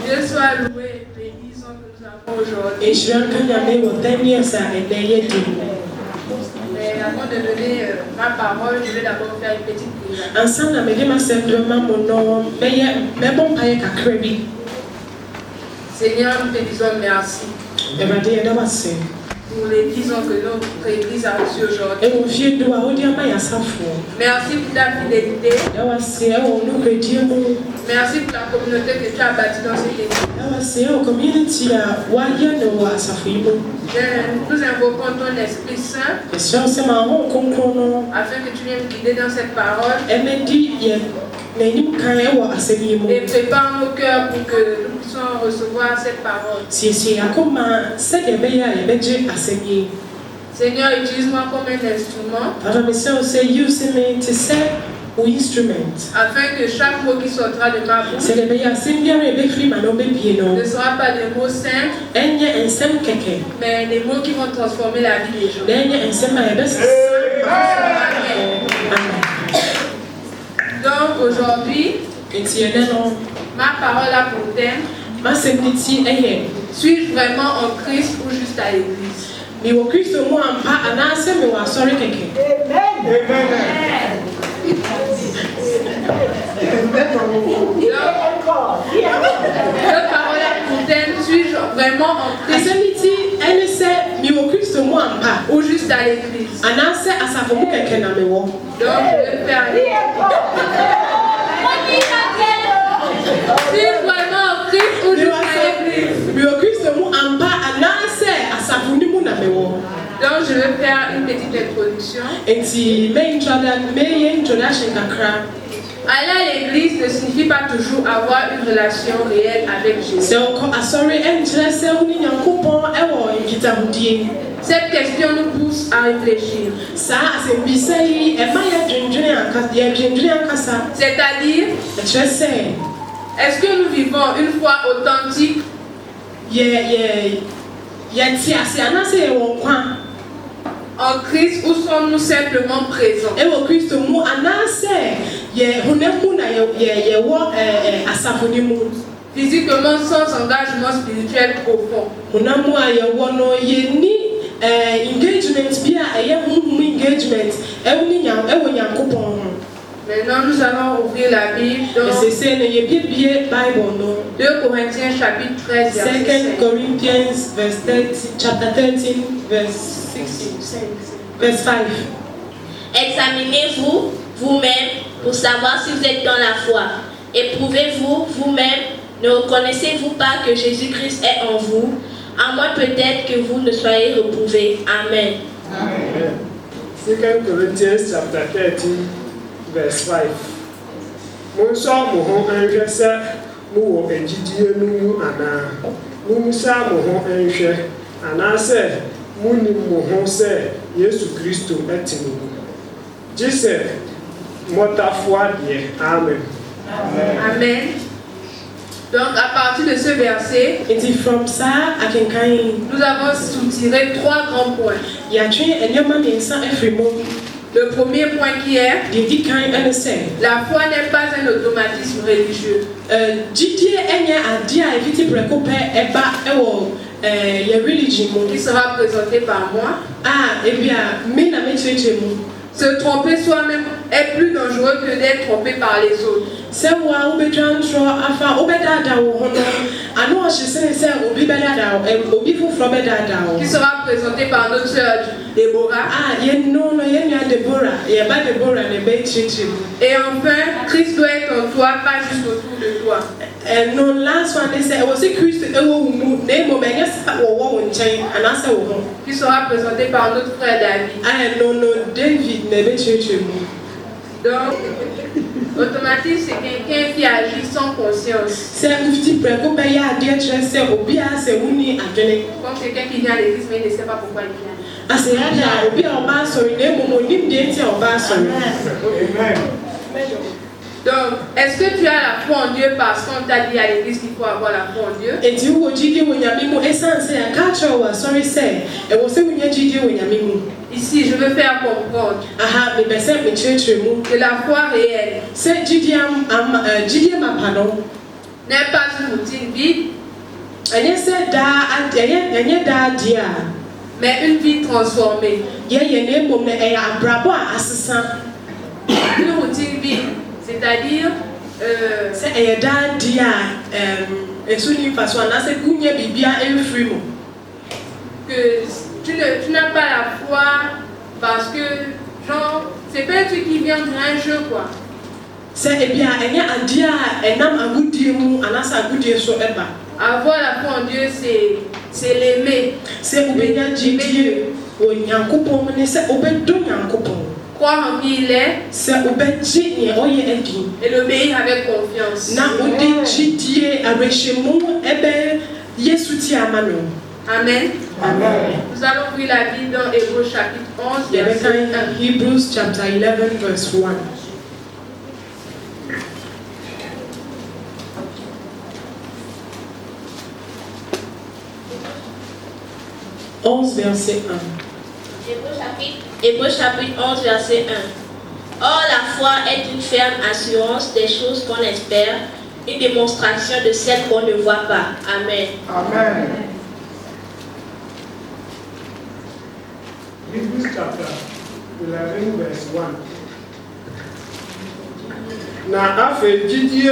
Dieu soit loué les 10 ans que nous avons aujourd'hui. Mais avant de donner ma parole, je vais d'abord faire une petite prière. Seigneur, nous te disons merci pour les 10 ans que notre Église a reçu aujourd'hui. Merci pour ta fidélité. Merci pour la communauté que tu as bâtie dans cette Église. Nous invoquons ton Esprit Saint afin que tu viennes guider dans cette parole et prépare nos cœurs pour que nous puissions recevoir cette parole. Seigneur, utilise-moi comme un instrument afin que chaque mot qui sortira de ma bouche ne sera pas des mots simples, mais des mots qui vont transformer la vie des gens. Donc aujourd'hui, ma parole a pour thème: suis-je vraiment en Christ ou juste à l'église? Donc, notre parole a pour thème: suis-je vraiment en Christ ou juste à l'église? Donc, je vais faire suis-je vraiment en Christ ou juste à l'église? Donc, je vais faire une petite introduction. Aller à l'église ne signifie pas toujours avoir une relation réelle avec Jésus. Cette question nous pousse à réfléchir. C'est-à-dire, est-ce que nous vivons une foi authentique en Christ ou sommes-nous simplement présents? Physiquement, sans engagement spirituel profond. Maintenant, nous allons ouvrir la Bible dans 2 Corinthiens chapitre 13, verset 5. Examinez-vous vous-même pour savoir si vous êtes dans la foi. Éprouvez-vous vous-même. Ne reconnaissez-vous pas que Jésus-Christ est en vous? À moins peut-être que vous ne soyez reprouvés. Amen. Amen. 2 Corinthians chapter 13, verse 5. Monsa mo ho anhwe se mo wo ejidie no mu ana. Monsa mo ho anhwe ana se muni mo ho se Yesu Kristo etimo. Jesus motafua die. Amen. Amen. Donc à partir de ce verset, nous avons soutiré 3 grands points. Le premier point qui est: la foi n'est pas un automatisme religieux. Qui sera présenté par moi. Se tromper soi-même est plus dangereux que d'être trompé par les autres. Qui sera présenté par notre sœur Déborah. Et enfin, Christ doit être en toi, pas juste autour de toi. Qui sera présenté par notre frère David. Donc, automatisme, c'est quelqu'un qui agit sans conscience. Comme quelqu'un qui vient à l'église mais il ne sait pas pourquoi il vient. Donc, est-ce que tu as la foi en Dieu parce qu'on t'a dit à l'église qu'il faut avoir la foi en Dieu? Ici, je veux faire comprendre que la foi réelle n'est pas une routine vide, mais une vie transformée. Une routine vide, c'est-à-dire que tu n'as pas la foi parce que, genre, c'est pas un truc qui vient d'un jeu, quoi. Avoir la foi en Dieu, c'est l'aimer. Croire en qui il est et l'obéir avec confiance. Amen. Amen. Nous allons ouvrir la Bible dans Hébreux chapitre 11, verset 1. Hebrews chapter 11 verse 1. Verset 1. Hébreux chapitre 11, verset 1. Or, la foi est une ferme assurance des choses qu'on espère, une démonstration de celles qu'on ne voit pas. Amen. Amen. Hebrews chapter 11 verse 1. Na afei gyidie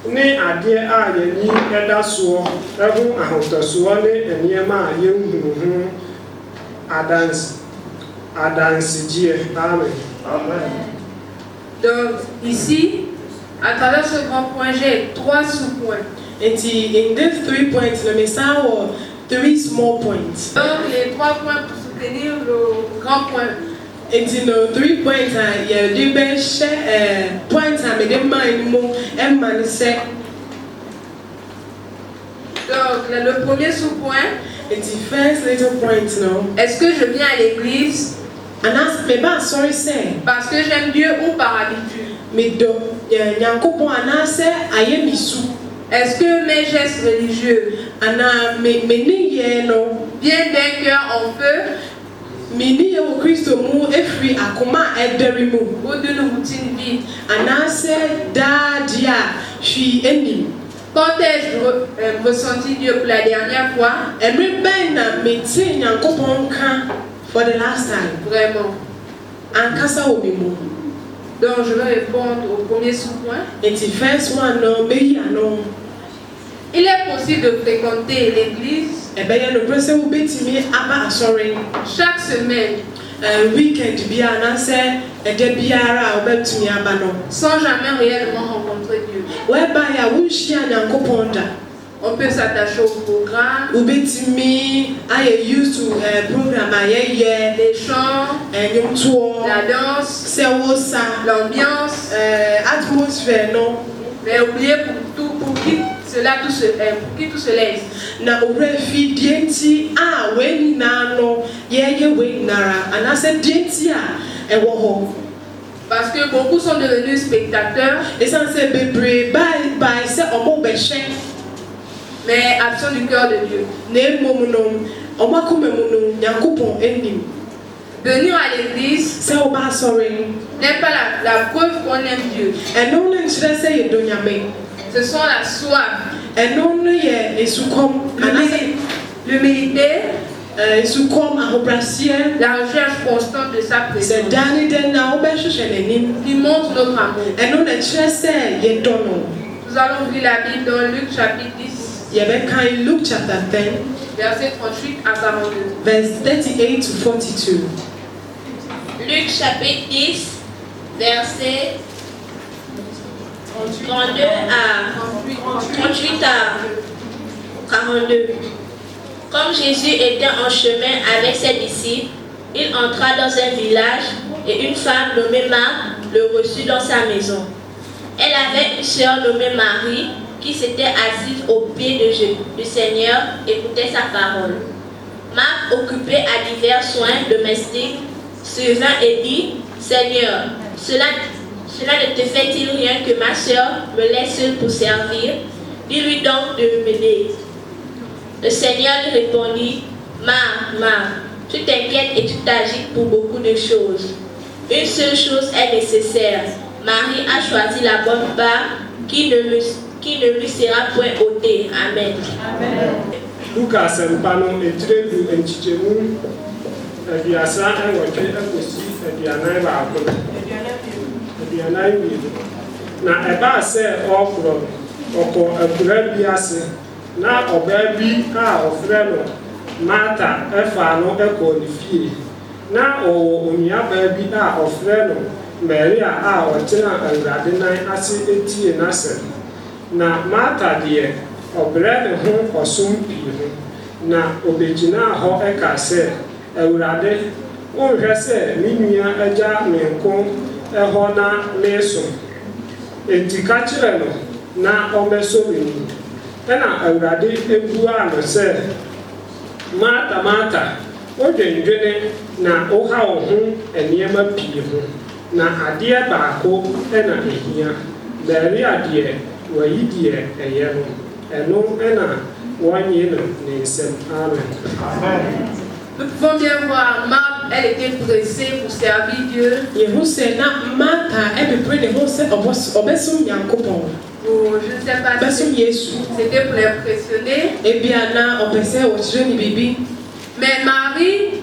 ne adeɛ a yɛni ɛda soɔ ɛho ahotɔsoɔ ne nneɛma a yɛnhunu ho adansigyeɛ. Amen. Amen. Donc, ici, à travers ce grand point, j'ai 3 sous-points. And in these 3 points, le message was 3 small points. Donc, les 3 points pour soutenir le grand point. And in the 3 points, il y a deux points à me demander. Donc, le premier sous-point, And the first little point, no. est-ce que je viens à l'église And that's me ba sorry say. parce que j'aime Dieu ou par habitude? Me do nyankopon anase ayemisu. Est-ce que mes gestes religieux Ana me ni ye no. viennent d'un cœur en feu Mini ye wo Kristo mu efri akoma ederi mu. ou d'une routine vide? Anase da dia hwi enim. Quand ai-je ressenti Dieu pour la dernière fois? Emre ben na me ti nyankopon kan for the last time. Vraiment. Ankasa obi mu. Donc, je vais répondre au premier sous-point. And the first one no me ano. Il est possible de fréquenter l'église Ebeye no prese wo betimi aba asori. chaque semaine Weekend bia anase ede biara obetumi aba no. sans jamais réellement rencontrer Dieu. Whereby ya wunhia nyankopon da. On peut s'attacher au programme, Ubetimi I used to program ayeye les chants, enyumtuo la danse, sewosa l'ambiance, atmosphere no mais oubliez pour qui tout cela est. na owre fi dienti a weni na no yeye weni nara anase dienti a ewo ho Parce que beaucoup sont devenus spectateurs, esanse bebre by se omo behye mais absents du cœur de Dieu. na emom no omo akoma mu no nyankopon enim Venir à l'église se oba sorry n'est pas la preuve qu'on aime Dieu. eno no nkyerɛ sɛ yɛdɔ nyame Ce sont la soif, eno no yɛ esukɔm anase l'humilité, esukɔm ahobrɛaseɛ la recherche constante de sa sɛ présence dane dɛn na wobɛhwehwɛ n'anim qui montre notre amour. ɛno na kyerɛ sɛ yɛdɔ no. Nous allons ouvrir la Bible dans Luc chapitre 10, Yɛbɛkan Luke chapter 10 versets 38 à 42. verse 38 to 42. Luc chapitre 10, verset 32 à 38 à 42. Comme Jésus était en chemin avec ses disciples, il entra dans un village et une femme nommée Marthe le reçut dans sa maison. Elle avait une sœur nommée Marie qui s'était assise au pied du Seigneur et écoutait sa parole. Marthe, occupée à divers soins domestiques, survint et dit, Seigneur, cela ne te fait-il rien que ma sœur me laisse seule pour servir? Dis-lui donc de m'aider. Le Seigneur lui répondit, Marthe, tu t'inquiètes et tu t'agites pour beaucoup de choses. Une seule chose est nécessaire. Marie a choisi la bonne part qui ne qui ne lui sera point ôté. Amen. Lucas Mpano etredu enchichemu abiasa enwoche ekosi abianan baako abianan wiidu na eba se okro oko akura bi ase na ọbaa bi a ọfrɛ no Martha ɛfa no ɛkɔ ne fie na ɔwɔ onuabaa bi a ɔfrɛ no Maria a ɔtena Awurade nan ase etie n'asɛm na Martha deɛ ɔbrɛ ne ho ɔsom pii ho na obegyina hɔ ɛka sɛ Awurade wonhwɛ sɛ me nua agya me nko ɛhɔ na mesom enti ka kyerɛ no na ɔmmɛsɔ me mu ɛna Awurade ebuaa no sɛ Martha Martha wodwendwene na woha wo ho nneɛma pii ho na adeɛ baako ɛna ehia Maria deɛ wayi deɛ ɛyɛ no ɛno ɛna wɔnye no ne nsɛm. Amen. Nous pouvons bien voir, Marthe, elle était pressée pour servir Dieu. Yehu sɛ na Martha ɛbɛpere ne ho sɛ ɔbɛsom Nyankopɔn. Je ne sais pas Bɛsom si Yesu. c'était pour l'impressionner. Ebia na ɔpɛ sɛ wɔkyerɛ ne biribi. Mais Marie,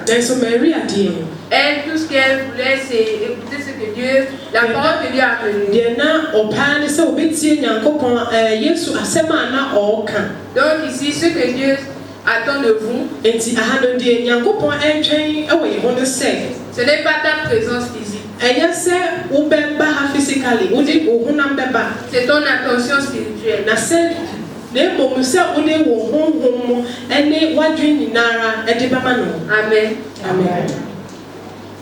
Nanso Maria deɛ elle, tout ce qu'elle voulait, c'est écouter ce que Dieu, la parole que Dieu a venue. deɛ na ɔpaa ne sɛ ɔbɛtie Nyankopɔn Yesu asɛm a na ɔɔka. Donc ici, ce que Dieu attend de vous, Enti aha no deɛ Nyankopɔn ɛntwɛn ɛwɔ yɛn ho no sɛ ce n'est pas ta présence physique, ɛnyɛ sɛ wobɛba ha physically wode wo honam bɛba c'est ton attention spirituelle. na sɛ na mmom sɛ wode wo honhom mu ɛne w'adwene nyinara ɛde bɛma no. Amen. Amen.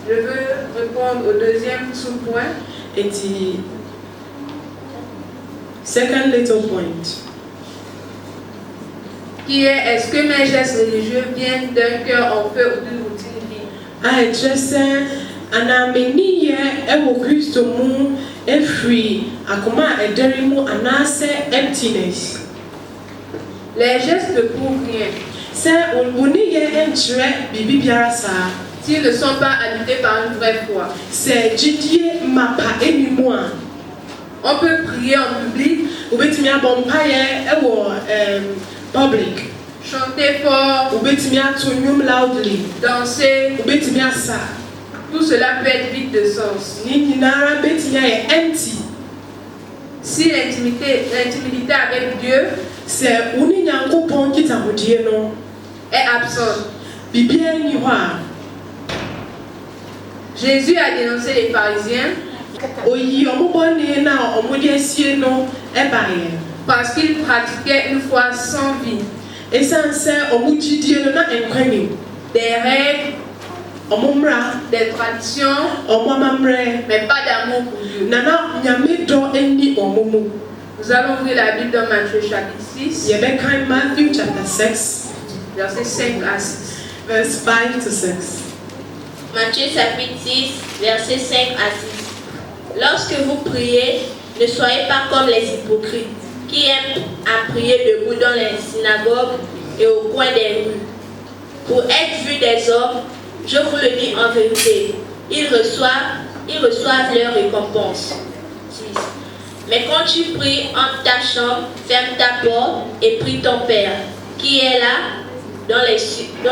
Je veux répondre au deuxième sous-point. Enti second little point Qui est, est-ce que mes gestes religieux viennent d'un cœur en feu ou d'une routine vie? a ɛkyerɛ sɛ anaa m'aniyɛ ɛwɔ Kristo mu ɛfiri akoma a ɛdɛre mu anaasɛ emptiness. Les gestes ne prouvent rien Sɛ wo niyɛ ɛnkyerɛ biribi biara saa s'ils ne sont pas habités par une vraie foi. sɛ gyidie mapa ɛni mu a On peut prier en public, wobɛtumi abɔ mpayɛ ɛwɔ public, chanter fort, wobɛtumi ato nnwom loudly, danser. wobɛtumi asa. Tout cela peut être vide de sens. Ne nyinara bɛtumi ayɛ empty Si l'intimité avec Dieu sɛ wo ne Nyankopɔn nkitahodie no est absente. biribiara nni hɔ a. Jésus a dénoncé les pharisiens Oyi ɔmo bɔne na ɔmo de asie no ɛbaeɛ parce qu'ils pratiquaient une foi sans vie, ɛsiane sɛ ɔmo gyidie no na nkwa nim, des règles, ɔmo mmara, des traditions, ɔmo amammerɛ, mais pas d'amour pour Dieu. na Nyame dɔ ɛnni ɔmo mu. Nous allons ouvrir la Bible dans Matthieu chapitre 6, Yɛbɛkan Matthew chapter 6 versets 5 à 6. verse 5 to 6. Matthieu chapitre 6, versets 5 à 6. Lorsque vous priez, ne soyez pas comme les hypocrites, qui aiment à prier debout dans les synagogues et au coin des rues, pour être vus des hommes. Je vous le dis en vérité, ils reçoivent leur récompense. 6. Mais quand tu pries en ta chambre, ferme ta porte et prie ton Père, qui est là dans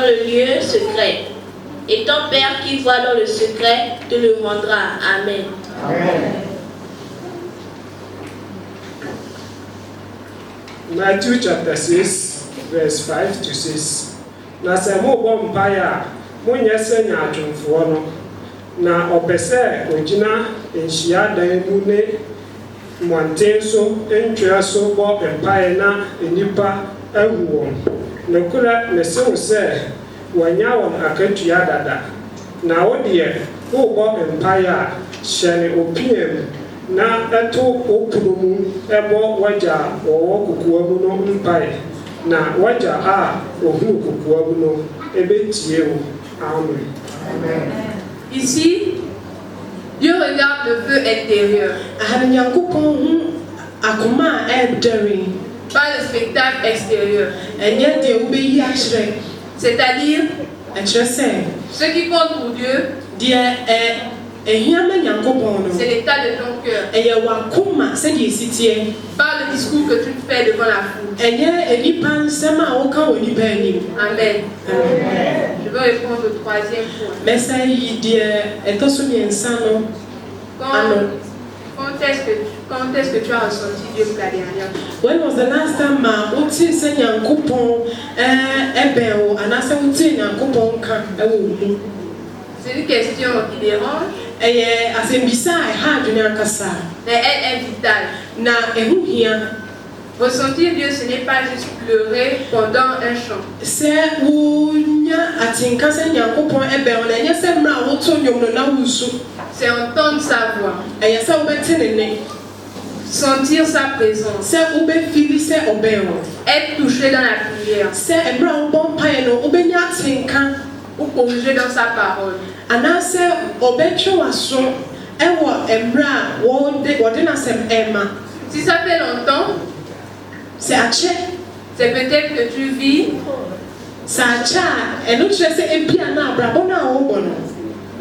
le lieu secret. Et ton Père qui voit dans le secret te le rendra. Amen. Amen. Matthew chapter 6 verse 5 to 6. Na sɛ mobɔ mpaeɛ a monyɛ sɛ nyaadwomfoɔ no na ɔpɛ sɛ ogyina nhyiadan mu ne mmɔnten so ntwerɛ so bɔ mpaeɛ na nnipa ahu wɔn. Nokorɛ mese wo sɛ wɔanya wɔn akatua dada. Na wo deɛ wobɔ mpaeɛ a hyɛne opia mu na ɛto opono mu ɛbɔ wagya a wɔwɔ kokoa mu no mpaeɛ. Na wagya a ohunu kokoa mu no ɛbɛtie wo. Amen. Ici, Dieu regarde le feu intérieur, Aha no Nyankopɔn hu akoma a ɛdɛre, pas le spectacle extérieur. ɛnyɛ deɛ wobɛyi akyerɛ. C'est-à-dire, Ɛkyerɛ sɛ ce qui compte pour Dieu, deɛ C'est l'état de ton cœur. Pas le discours que tu fais devant la foule. Amen. Je veux répondre au troisième point. Quand est-ce que tu as ressenti Dieu pour la dernière fois? When was the last time C'est une question qui dérange, mais elle est vitale. Ressentir Dieu, ce n'est pas juste pleurer pendant un chant. C'est entendre sa voix. Sentir sa présence. Être touché dans la prière. Ou plonger dans sa parole. Si ça fait longtemps, c'est peut-être que tu vis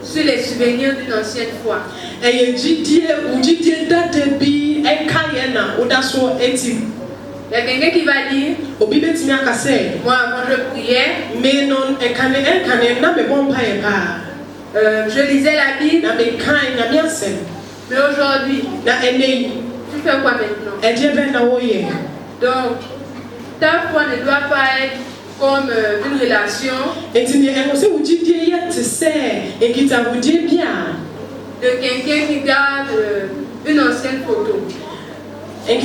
sur les souvenirs d'une ancienne fois. Il y a quelqu'un qui va dire, moi avant je priais, je lisais la Bible, mais aujourd'hui, tu fais quoi maintenant? Donc, ta foi ne doit pas être comme une relation de quelqu'un qui garde une ancienne photo. Mais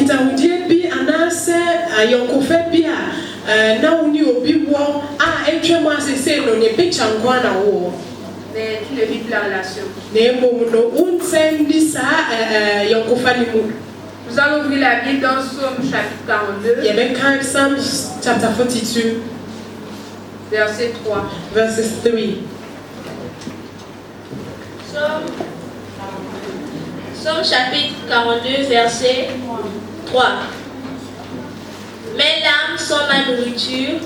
tu ne vis plus la relation. Nous allons ouvrir la Bible dans Psaume chapitre 42. Chapter 42. Verset 3. Verses 3. Psaume chapitre 42, verset 3. Mes larmes sont ma nourriture,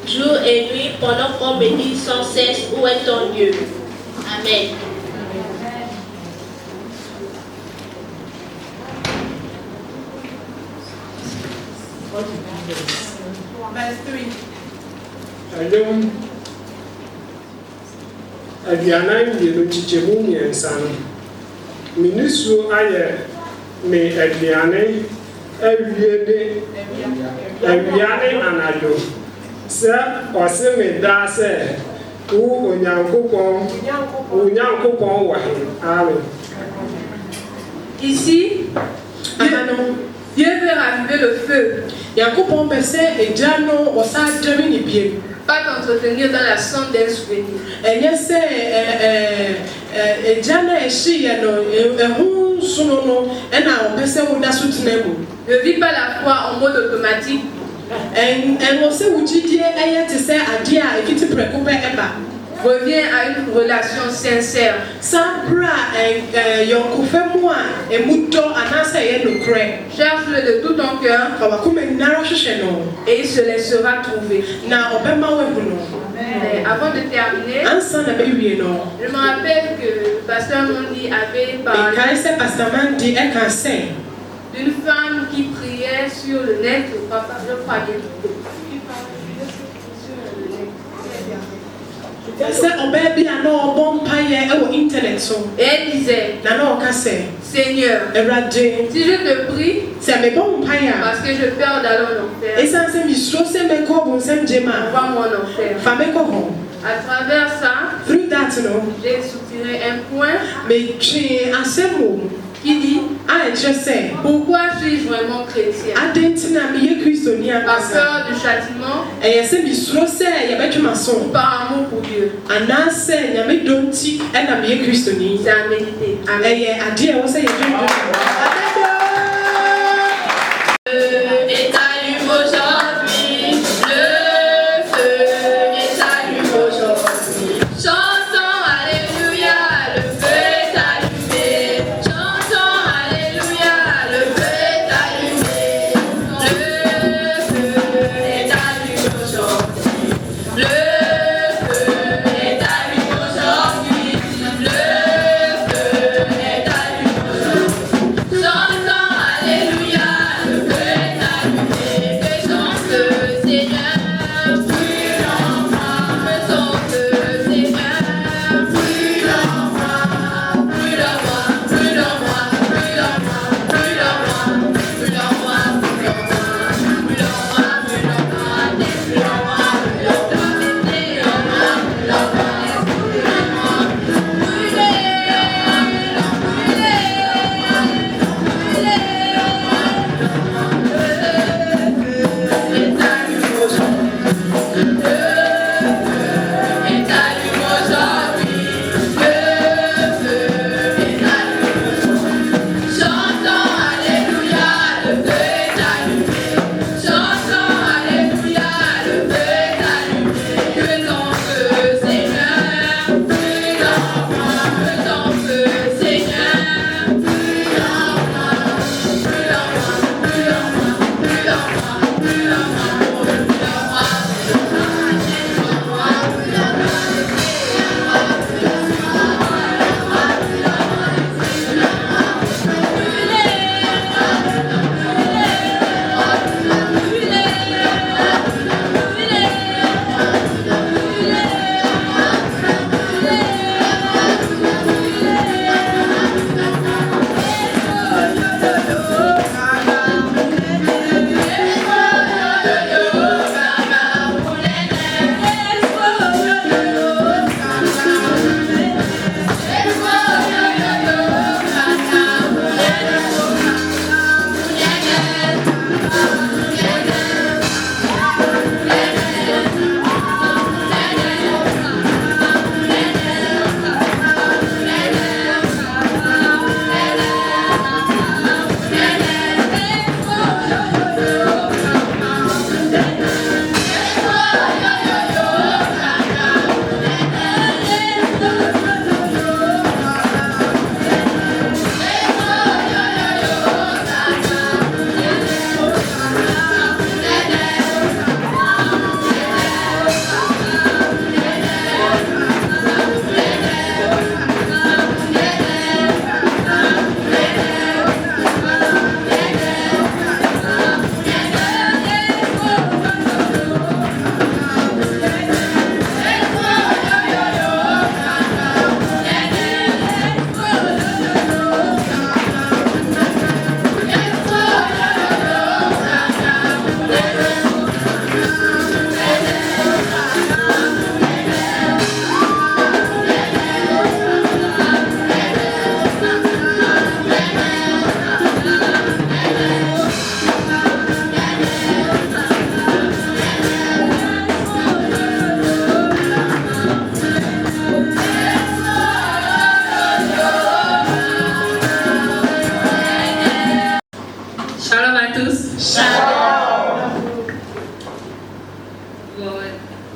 jour et nuit, pendant qu'on me dit sans cesse où est ton Dieu. Amen. Verse 3. Ministro ayɛ me aduane awiane anadwo sɛ ɔse me daa sɛ wo onyankopɔn wɔ he. Amen. Ici, Dieu veut raviver le feu. Pas t'entretenir dans la cendre d'un souvenir. Ne vis pas la foi en mode automatique. Reviens à une relation sincère. Cherche-le de tout ton cœur et il se laissera trouver. Mais avant de terminer, je me rappelle que le pasteur Mondi avait parlé d'une femme qui priait sur le net. Et elle disait, Seigneur, si je te prie, parce que je peur d'aller en enfer, envoie-moi en enfer. À travers ça, j'ai soutiré un point qui dit, pourquoi suis-je vraiment chrétien? Par peur du châtiment ou par amour pour Dieu? C'est à méditer. Amen. Le feu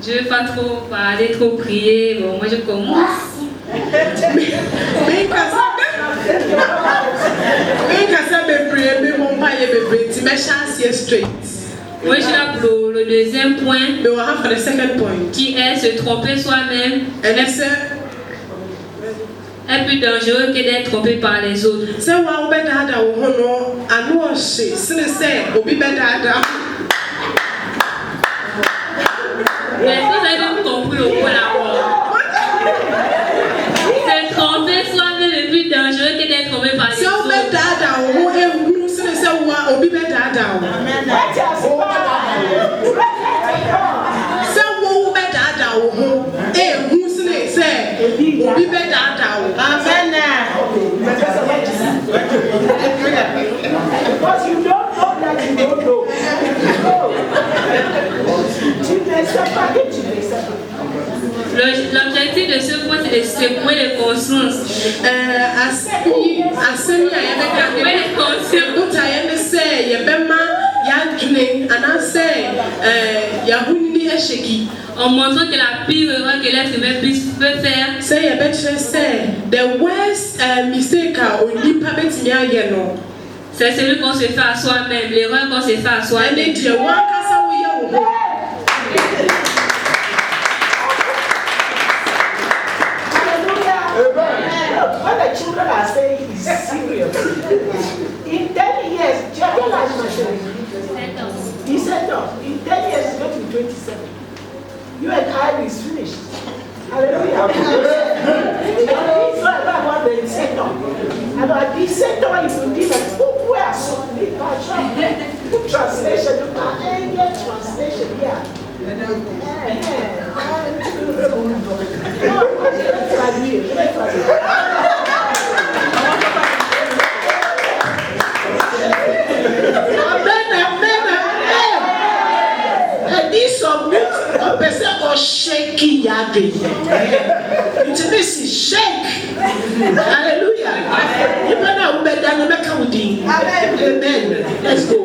Je ne vais pas trop parler, trop prier. Bon, moi je commence. Moi je suis là pour le deuxième point, qui est se tromper soi-même. Est plus dangereux que d'être trompé par les autres. Mais vous avez même compris au point là-bas. Se tromper soi-même est plus dangereux que d'être trompé par les autres. Because you don't know that you don't know. L'objectif de ce point, c'est de secouer les consciences. En montrant que la pire erreur que l'être humain peut faire, the worst mistake c'est celui qu'on se fait à soi-même, l'erreur qu'on se fait à soi-même. When the children are saying it's serious, in 10 years, Jacob has matured. He said no. In 10 years, it's going to be 27. You and I is finished. Hallelujah. It's not about the sector. About this sector, if you give a book where so put translation, you can get translation here. Shaky yarding. Intimacy shake. Hallelujah. Amen. Let's go.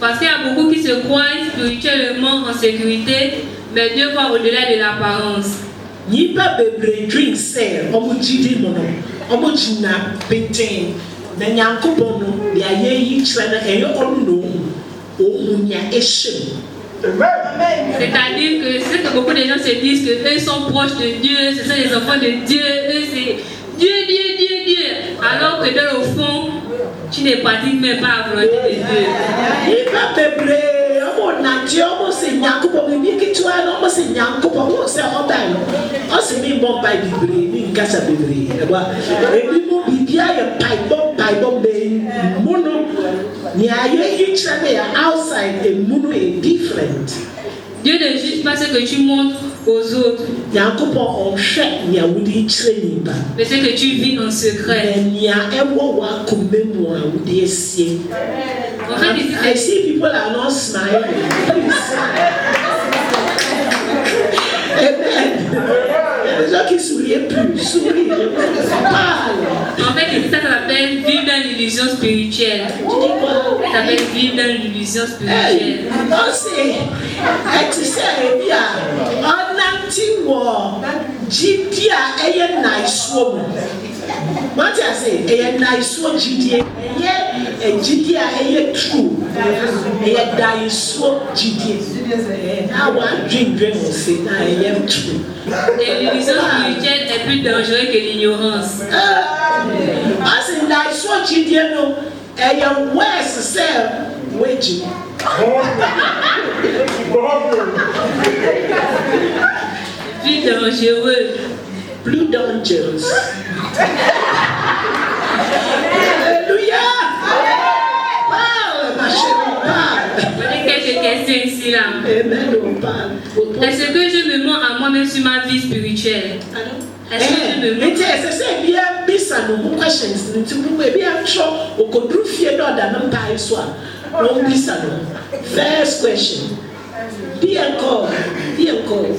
Parce qu'il y a beaucoup qui se croient spirituellement en sécurité, mais Dieu va au-delà de l'apparence. Yipa bebre drink say omo jidi mono omo jina beten na nyankobo no ya ye yi kire na eyo onu no ohunya ehim. C'est-à-dire que ce que beaucoup de gens se disent que eux sont proches de Dieu, ce sont les enfants de Dieu, eux c'est Dieu, alors que dans le fond, tu ne pratiques même pas la volonté de Dieu. Il va bebre, on a Dieu, on sait nyankobo bibi ki tu as on sait nyankobo on sait obailo. On sait mi bon pai bebre, mi ngasa bebre. Et puis mon bibi a pai bon be mono. Ni aye yi kire na outside e mono est different. Dieu ne juge pas ce que tu montres aux autres, mais ce que tu vis en secret. En fait, I see people are not smiling. Amen. Les gens qui sourient plus, sourient. En fait, ça s'appelle vivre dans l'illusion spirituelle. Ça s'appelle vivre dans l'illusion spirituelle. What I say, a nice one GDA, a GDA, true, a nice one GDA. Now one drink will say, I am true. L'illusion spirituelle est plus dangereuse que l'ignorance. As in nice one GDA, no, a young West sell waging. Plus dangereux. Plus dangerous. Alléluia. Parle, ma chérie, parle. Vous avez quelques questions ici là. Amen, on parle. Est-ce que je me mens à moi-même sur ma vie spirituelle? Est-ce que je me mens? C'est bien, bisa no questions. Ntibu ebi atro okodru fie do da na mpa iso a. No bisa no. First question. Bien encore,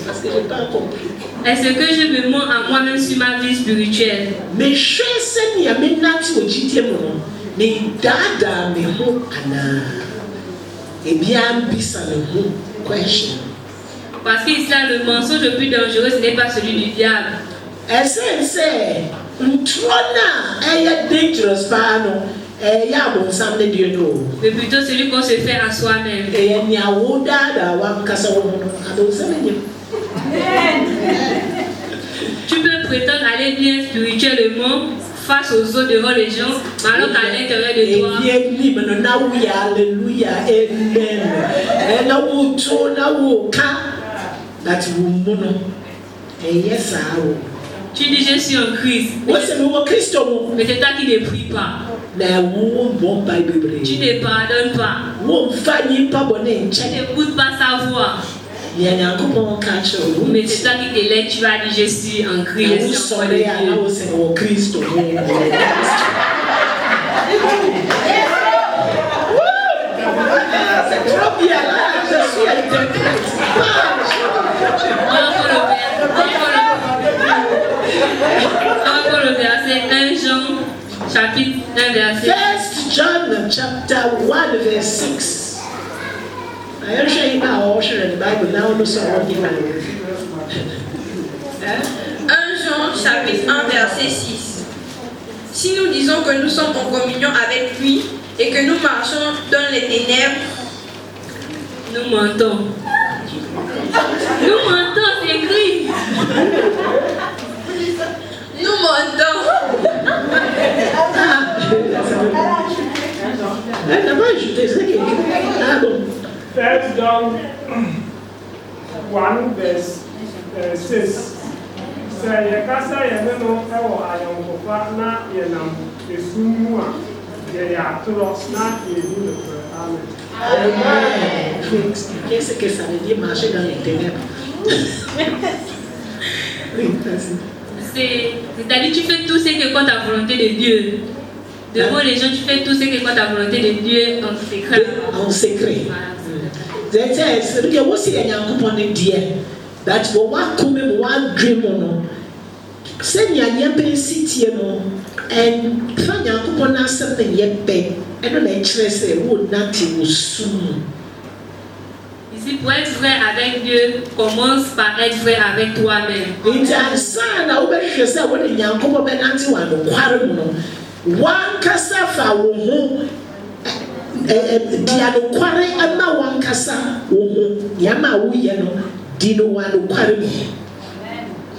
parce que j'ai pas compris. Est-ce que je me mens à moi-même sur ma vie spirituelle? Mais je sais ni ame nati ojidie mo. Mais dada me ho ana. E bien bisa me ho question. Parce qu'ici, le mensonge le plus dangereux, ce n'est pas celui du diable. C'est dangerous, Mais plutôt celui qu'on se fait à soi-même. Tu peux prétendre aller bien spirituellement face aux autres devant les gens, mais alors qu'à l'intérieur de toi, tu dis je suis en Christ, mais c'est toi qui ne prie pas. Tu ne pardonnes pas. Tu n'écoutes pas sa voix. Mais c'est toi qui te lèves, tu vas dire je suis en Christ. Je suis en Christ. C'est trop bien là, je suis interprète. Encore le verset 1 Jean, chapitre 1, verset 1 John chapter 1 verse 6. I am showing now in the Bible now. 1 Jean chapitre 1 verset 6. Si nous disons que nous sommes en communion avec lui et que nous marchons dans les ténèbres, nous mentons. Nous mentons, c'est écrit. Nous mentons. First John 1 verse 6. Say yakasa yemeno ewo ayonkofa na yenam esumu a ye atoro na yedu le amen. Qu'est-ce que ça veut dire marcher dans les ténèbres? C'est-à-dire tu fais tout ce qui est contre la volonté de Dieu. Devant les gens, tu fais tout ce qui est contre la volonté de Dieu en secret. En secret. C'est-à-dire que vous savez, il y a un coup de Dieu. That you want to come one dream on. Send your young city and find your coupon something yet pay. I don't actually would not soon. Ici, pour être vrai avec Dieu, commence par être vrai avec toi-même. One casafa wo dia no kware ama one kasa wo yama wo ye no dino wa no kware mo.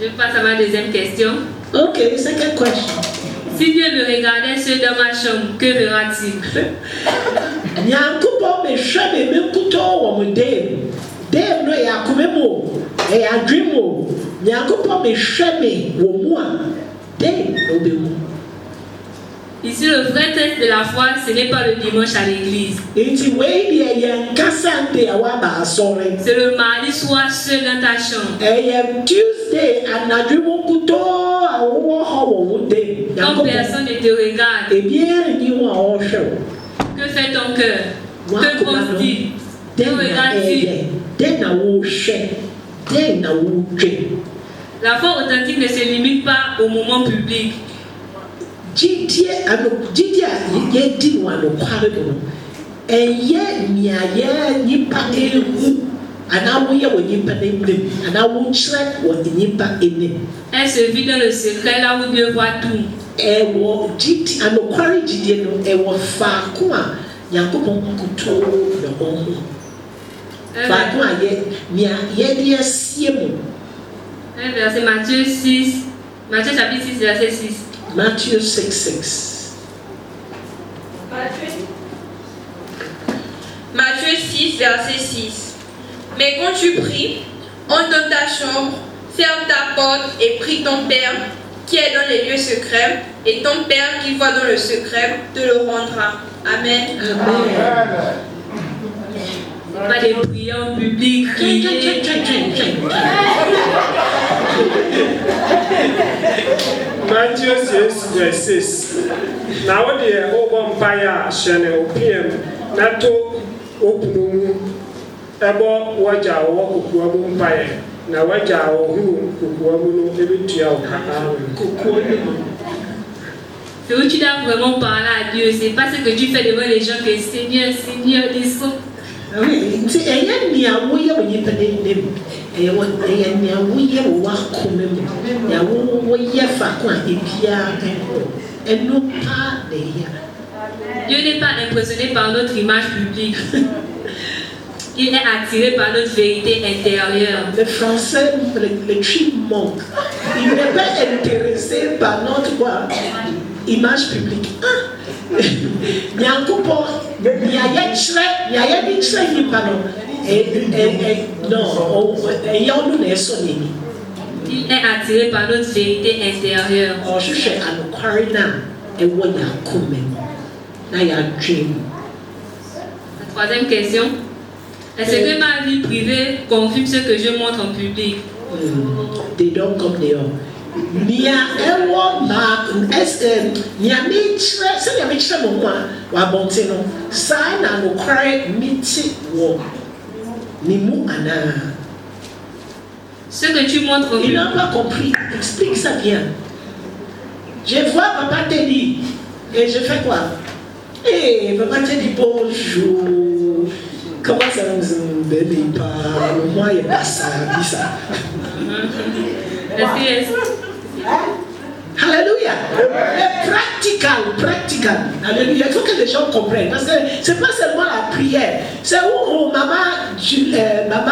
Je passe à ma deuxième question. Okay, second question. Si Dieu me regardait seul dans ma chambre, que verra-t-il? Nyankupo me hwebe me kuto wo mo dem no ya komemo e ya dreamo nyankupo me hwebe wo mu a dem no be mu. Ici, le vrai test de la foi, ce n'est pas le dimanche à l'église. C'est le mardi soir seul dans ta chambre. Quand personne ne te regarde. Que fait ton cœur? Que pense-t-il? Que regarde-t-il? La foi authentique ne se limite pas au moment public. Jidie yedi wano kware no eye niaye nipa ehu ana woye wo nipa enim ana wo chire wo nipa enim. Elle se vit dans le secret là où Dieu voit tout. Wo jidi ano kware jidie no wo faako a Yakobon kuto no ho faako a ye de asie mu. Un verset Matthieu 6, Matthieu chapitre 6 verset 6. Matthieu 6. Matthieu 6, verset 6. Mais quand tu pries, entre dans ta chambre, ferme ta porte et prie ton Père qui est dans les lieux secrets, et ton Père qui voit dans le secret te le rendra. Amen. Amen. Pas des prières en public. Matthieu 6, verset 6. Now, what the open fire channel PM, Nato Opunu, Ebo Waja or Kukuamu Fire. Now, Waja or who Kukuamu, every 2 hours. C'est où tu dois vraiment parler à Dieu. C'est pas ce que tu fais devant les gens que Seigneur, Seigneur, descends. Oui, c'est un niaouye ou n'y prenez nem. Et un niaouye ou wakum. Niaouye fakwa et bien et non pas derrière. Dieu n'est pas impressionné par notre image publique. Il est attiré par notre vérité intérieure. Le français, le tri manque. Il n'est pas intéressé par notre image publique. Il est attiré par notre vérité intérieure. La troisième question. Est-ce que ma vie privée confirme ce que je montre en public? They don't come there. Nia ewo ma nia mitre se nia mitre mo wa bonte no sai na no kware miti wo ni mu ana. Ce que tu montres au public. Il n'a pas compris. Explique ça bien. Je vois papa te dit et je fais quoi? Eh, papa te dit bonjour. Comment ça me bébé pas moi il pas ça dit ça. Alléluia. Practical. Alléluia. Il faut que les gens comprennent. Parce que c'est pas seulement la prière. C'est où maman Juliana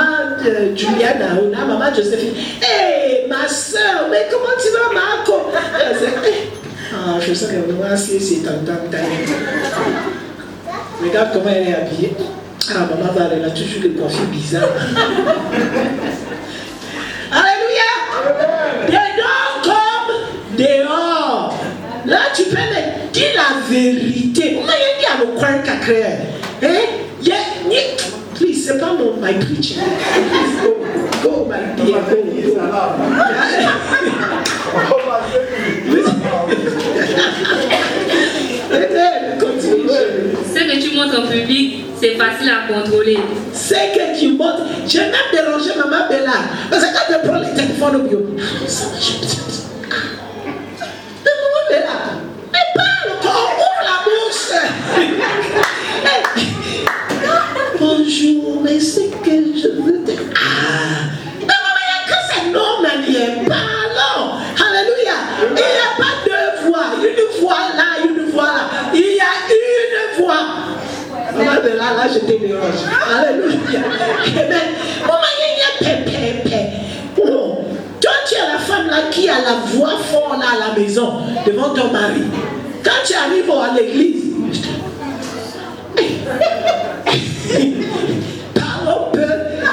ou maman Joséphine. Hey, ma soeur, mais comment tu vas, Marco? Ah, je sais que moi, c'est tantôt. Regarde comment elle est habillée. Ah, maman, elle a toujours des coiffures bizarres. Alléluia. They don't come dehors. Là, tu peux me dire la vérité. Comment il y a le coin cacré? Please, c'est pas my preaching. Please go, my dear, Ce que tu montres en public, c'est facile à contrôler. Ce que tu montres, j'ai même dérangé maman Bella. Parce que quand je prends le téléphone au bureau, maman Bella, mais parle, ouvre la bouche. Bonjour, mais c'est que je veux te... mais maman, il y a que ça, non, mais parlons. Alléluia. Il n'y a pas deux voix. Une voix là, une voix là. Il y a une voix. Maman de là, je te dérange. Alléluia. Amen. Maman, il y a pépé. Toi, tu es la femme là qui a la voix forte là à la maison devant ton mari. Quand tu arrives à l'église, parlons peu,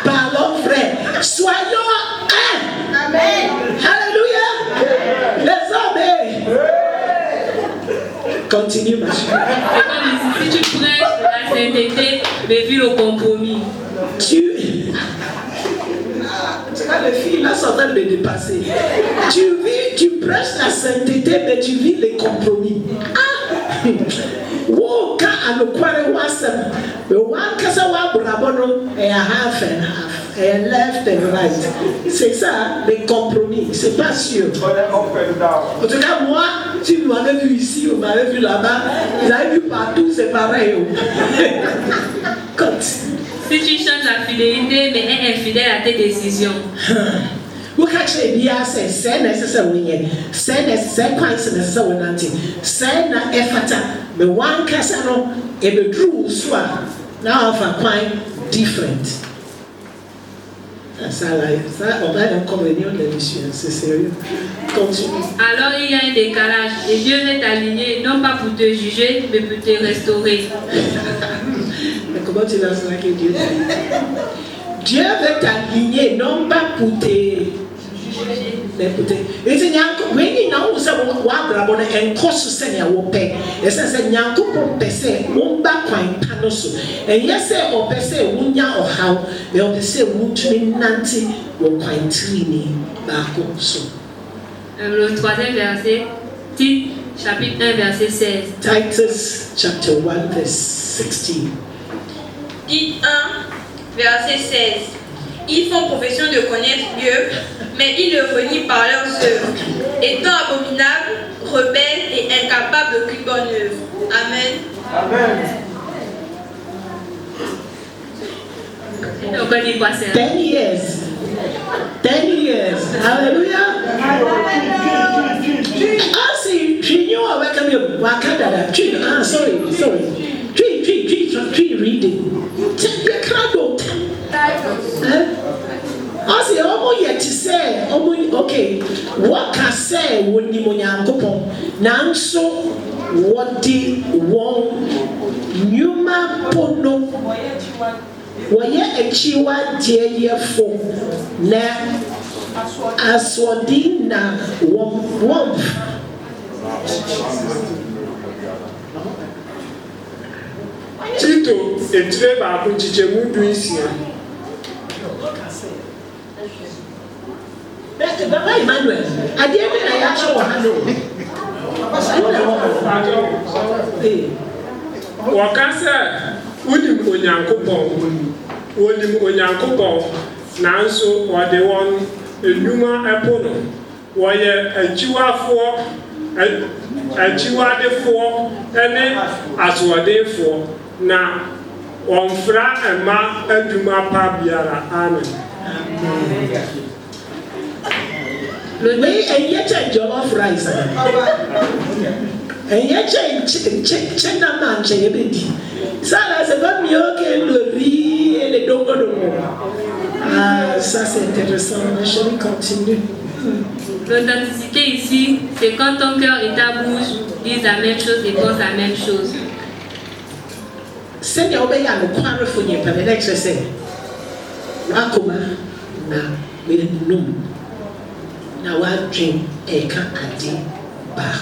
parlons vrai. Soyons un. Amen. Alléluia. Les hommes. Continue, ma chérie. Si tu prêches la sainteté, mais vis le compromis. Tu vois, les filles là sont en train de me dépasser. Tu prêches la sainteté, mais tu vis les compromis. Wo ka anokware wasem we wan kasa wa brabono half and half left and right. C'est ça les compromis, c'est pas sûr. En tout cas moi, si vous m'avez vu ici, vous m'avez vu là-bas, vous avez vu partout, c'est pareil. Si tu changes la fidélité mais es infidèle à tes décisions. Vous cachez bien, c'est nécessaire. C'est nécessaire, quoi, c'est nécessaire. C'est na effata, mais one casano et le true soit now of a quite different. Ça, on va encore venir de l'émission, c'est sérieux. Continue. Alors il y a un décalage et Dieu veut t'aligner, non pas pour te juger, mais pour te restaurer. Mais comment tu lances là que Dieu t'aligner? Dieu veut t'aligner, non pas pour te juger. Et c'est Nyanko, when you know, so what Rabona and Kosu Senya will pay. It says a Nyanko Pese, Mumba Quine Panoso. And yes, or Pese, Wunya or how, they will say Wutrin Nanti or Quine Trini Bako. So, le troisième verset, Tite, chapitre 1, verset 16. Titus chapter 1, verse 16. Tite 1, verset 16. Ils font profession de connaître Dieu, mais ils le renient par leurs œuvres, étant abominables, rebelles et incapables d'aucune bonne œuvre. Amen. Amen. 10 years. 10 years. Hallelujah. I see, she knew I welcome you. Wakanda. Sorry. Tree reading. You can't go. I say, yet to say, okay, what can say when you monyankopon? Now, so what did one Numa Pono? Why a chiwa dear for na aswadina womp. Tito, etre ba kunchiche mudu isia. Baba Emmanuel, I didn't actually Wakasa unim onyankopon nanso wode won enuma epono woye achiwadefo ene aswadefo na wonfra ema aduma pa biara. Amen. We yet jollof rice. And yet, check that man, Chayabidi. Sarah said, "But me okay, Lori, and they don't go to war." Ça c'est intéressant. Je vais continuer. L'authenticité ici, c'est quand ton cœur et ta bouche disent la même chose et pensent la même chose. Send your way and quarrel for you, but the next say, Akuma, na num. Now I dream a can adi back.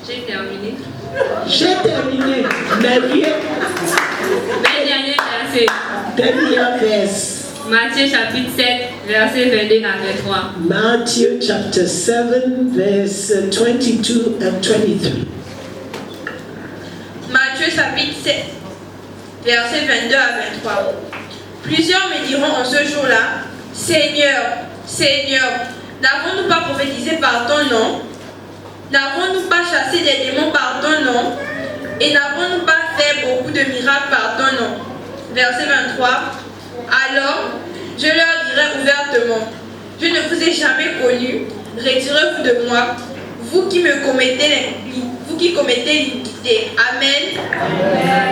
J'ai terminé. Dernier verset. Dernier verse. Matthieu chapitre 7, verset 22 à 23. Matthew chapter 7, verse 22 and 23. Matthieu chapitre 7, verset 22 à 23. Plusieurs me diront en ce jour-là, Seigneur, Seigneur, n'avons-nous pas prophétisé par ton nom? N'avons-nous pas chassé des démons par ton nom? Et n'avons-nous pas fait beaucoup de miracles par ton nom? Verset 23. Alors, je leur dirai ouvertement, je ne vous ai jamais connu, retirez-vous de moi, vous qui commettez l'iniquité. Amen.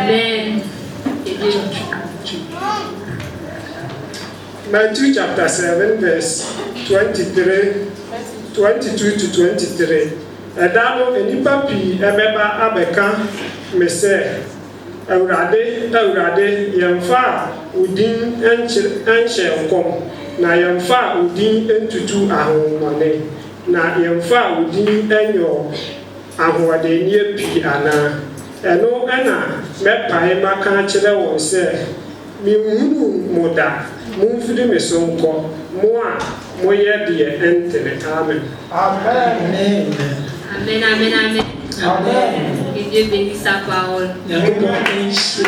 Amen. Matthew chapter 7, verse 22 to 23. Edano enipa pi ebeba abeka mese Awurade yemfa udin enche nkom na yemfa udin entutu ahomone na yemfa udin enyo ahowadenie pi ana eno ena mepae maka kire won se mi hunu moda mumfiri mesonko mo a moye de entene. Amen. Amen. Amen, amen, amen. Amen. Que Dieu bénisse sa parole. Maître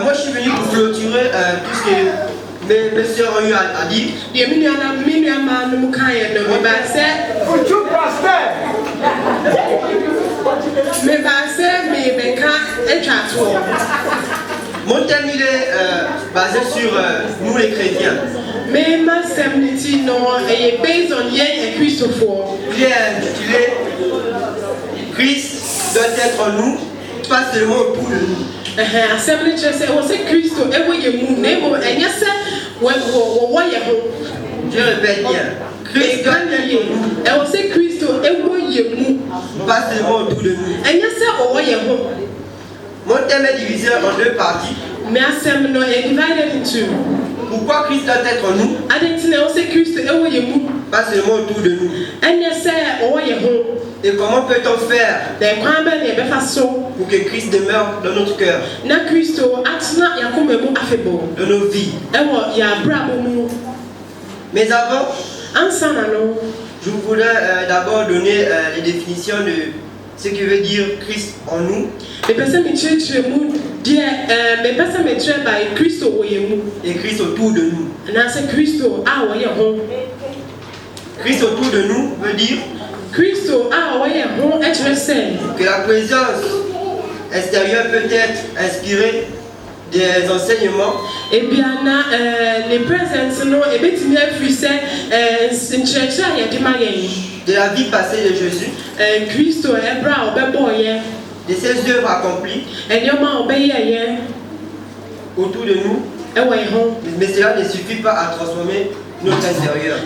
Moi, je suis venu pour clôturer tout ce que mes soeurs ont eu à dire. Mon thème il est basé sur nous les chrétiens. Il est intitulé Christ doit être en nous, pas seulement autour de nous. Je répète bien. Christ doit être en nous, pas seulement autour de nous. Mon thème est divisé en deux parties. Pourquoi Christ doit être en nous, pas seulement autour de nous. Et comment peut-on faire pour que Christ demeure dans notre cœur, dans nos vies. Mais avant, je voudrais d'abord donner les définitions de ce que veut dire Christ en nous. Et Christ autour de nous. Christ autour de nous veut dire que la présence extérieure peut être inspirée des enseignements de la vie passée de Jésus, de ses œuvres accomplies autour de nous, mais cela ne suffit pas à transformer notre intérieur.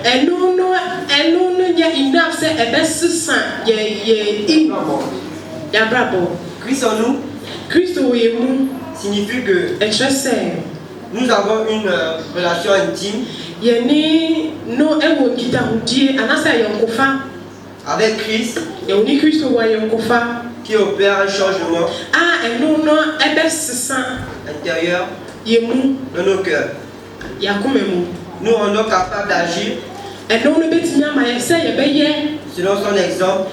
Christ en nous signifie que nous avons une relation intime avec Christ qui opère un changement intérieur dans nos cœurs. Nous rendons capables d'agir selon son exemple,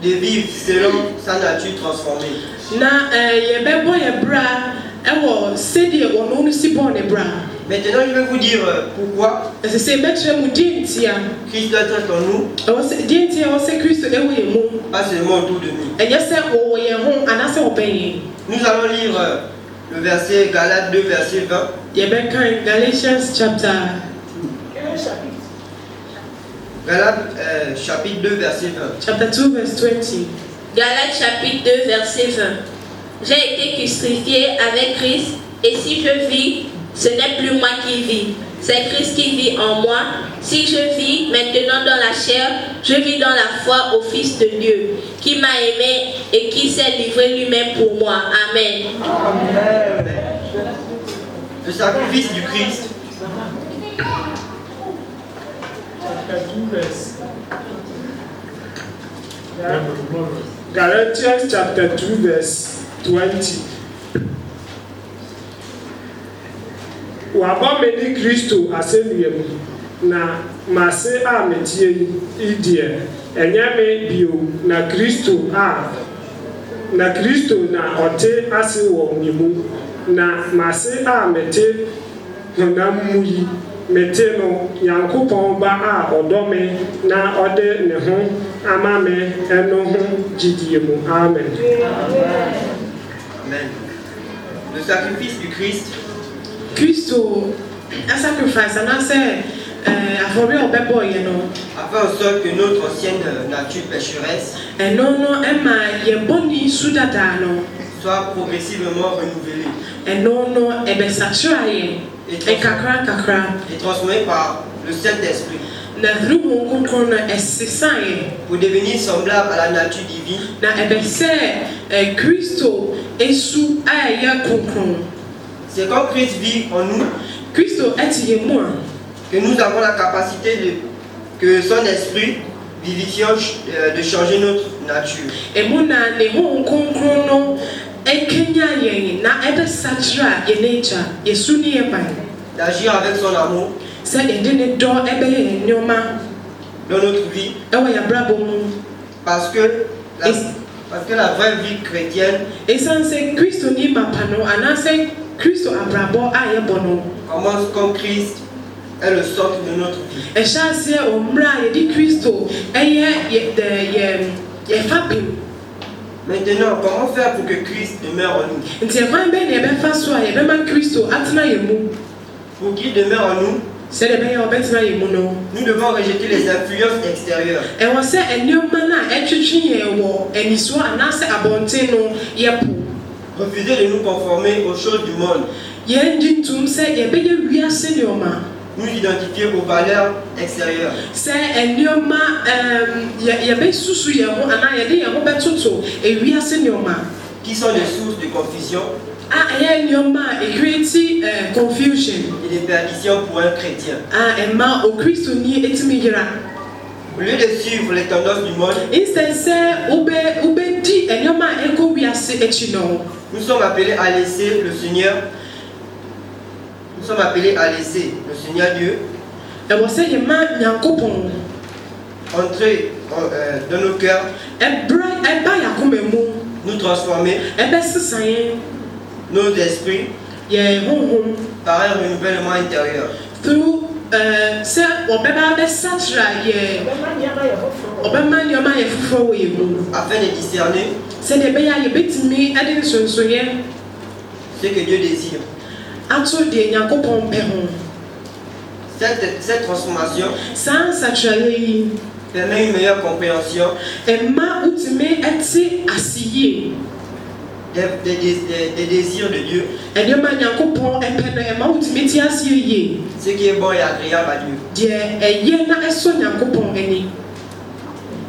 de vivre selon sa nature transformée. Maintenant, je vais vous dire pourquoi Christ doit être en nous, pas seulement autour de nous. Nous allons lire le verset Galates 2, verset 20. Galates chapitre 2, verset 20. Galates chapitre 2, verset 20. J'ai été crucifié avec Christ, et si je vis, ce n'est plus moi qui vis, c'est Christ qui vit en moi. Si je vis maintenant dans la chair, je vis dans la foi au Fils de Dieu, qui m'a aimé et qui s'est livré lui-même pour moi. Amen. Amen. Le sacrifice du Christ. Galatians chapter 2 verse 20. Waba meni Kristo asemiemu na mase a metie idie enyame bio na Kristo na ote ase wo nyimu na mase a mete honam yi mete no Yankopon ba a odome na ode ne ho amame eno ho gidie mu. Amen. Amen. Le sacrifice du Christ. Christo un sacrifice and I say afin en sorte que notre ancienne nature pécheresse soit progressivement renouvelée et transformée par le Saint-Esprit pour devenir semblable à la nature divine. C'est quand Christ vit en nous que nous avons la capacité que son esprit vivifiant de changer notre nature. D'agir avec son amour dans notre vie. Parce que la vraie vie chrétienne commence comme Christ est le centre de notre vie. Maintenant, comment faire pour que Christ demeure en nous? Pour qu'il demeure en nous, nous devons rejeter les influences extérieures. Refuser de nous conformer aux choses du monde. Nous identifier aux valeurs extérieures. Qui sont des sources de confusion et de perdition pour un chrétien. Au lieu de suivre les tendances du monde, nous sommes appelés à laisser le Seigneur. Nous sommes appelés à laisser le Seigneur Dieu entrer dans nos cœurs, nous transformer nos esprits par un renouvellement intérieur. Afin de discerner ce que Dieu désire. Cette transformation permet une meilleure compréhension des désirs de Dieu, ce qui est bon et agréable à Dieu.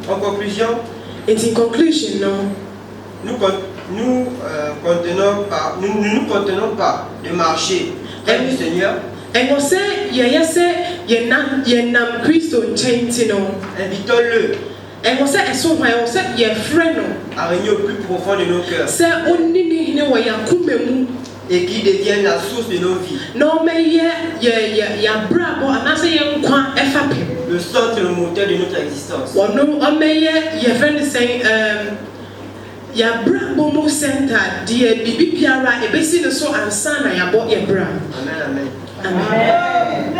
En conclusion, nous nous contenons pas de marcher près du Seigneur. Invitons-le à régner au plus profond de nos cœurs et qui devienne la source de nos vies, le centre et le moteur de notre existence. Amen, amen. Amen.